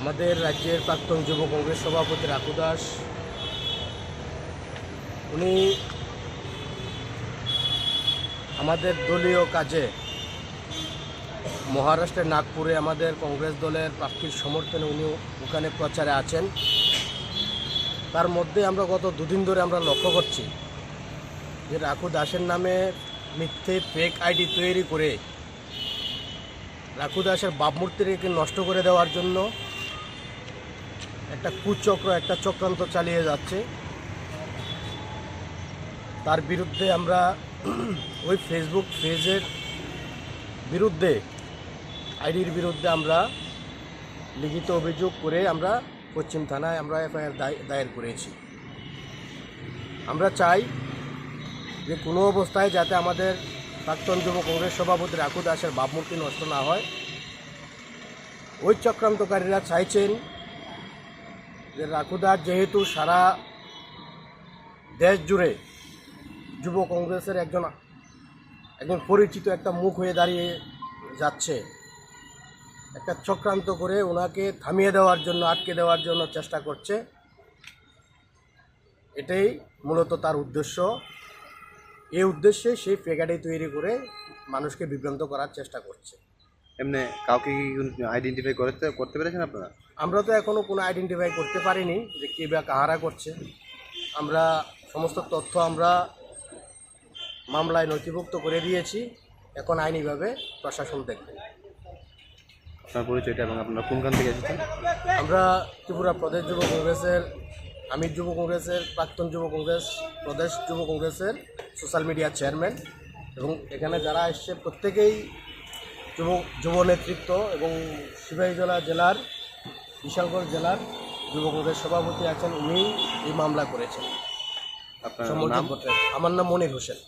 আমাদের রাজ্যের প্রাক্তন যুব কংগ্রেস সভাপতি রাকু দাস উনি আমাদের দলীয় কাজে মহারাষ্ট্রের নাগপুরে আমাদের কংগ্রেস দলের প্রার্থীর সমর্থনে উনি ওখানে প্রচারে আছেন। তার মধ্যে আমরা গত দুদিন ধরে আমরা লক্ষ্য করছি যে রাকু দাসের নামে মিথ্যে ফেক আইডি তৈরি করে রাকু দাসের ভাবমূর্তিকে নষ্ট করে দেওয়ার জন্য একটা কুচক্র, একটা চক্রান্ত চালিয়ে যাচ্ছে। তার বিরুদ্ধে আমরা ওই ফেসবুক পেজের বিরুদ্ধে, আইডির বিরুদ্ধে আমরা লিখিত অভিযোগ করে আমরা পশ্চিম থানায় আমরা এফআইআর দায়ের করেছি। আমরা চাই যে কোনো অবস্থায় যাতে আমাদের প্রাক্তন যুব কংগ্রেস সভাপতি রাকু দাসের ভাবমূর্তি নষ্ট না হয়। ওই চক্রান্তকারীরা চাইছেন যে রাকু দাস যেহেতু সারা দেশ জুড়ে যুব কংগ্রেসের একজন পরিচিত একটা মুখ হয়ে দাঁড়িয়ে যাচ্ছে, একটা চক্রান্ত করে ওনাকে থামিয়ে দেওয়ার জন্য, আটকে দেওয়ার জন্য চেষ্টা করছে। এটাই মূলত তার উদ্দেশ্য। এই উদ্দেশ্যে সেই ফেক আইডি তৈরি করে মানুষকে বিভ্রান্ত করার চেষ্টা করছে। এমনি কাউকে কি আইডেন্টিফাই করতে পেরেছেন আপনারা? আমরা তো এখনও কোনো আইডেন্টিফাই করতে পারিনি যে কে বা কাহারা করছে। আমরা সমস্ত তথ্য আমরা মামলায় নথিভুক্ত করে দিয়েছি। এখন আইনিভাবে প্রশাসন দেখবে। আপনার পরিচয়টা এবং আপনারা কোনখান থেকে এসেছেন? আমরা ত্রিপুরা প্রদেশ যুব কংগ্রেসের, আমি যুব কংগ্রেসের প্রাক্তন যুব কংগ্রেস প্রদেশ যুব কংগ্রেসের সোশ্যাল মিডিয়া চেয়ারম্যান, এবং এখানে যারা এসছে প্রত্যেকেই যুব নেতৃত্ব, এবং সিপাহীজলা জেলার, বিশালগড় জেলার যুব কংগ্রেস সভাপতি আছেন, উনি এই মামলা করেছেন। আপনার নাম? আমার নাম মনির হোসেন।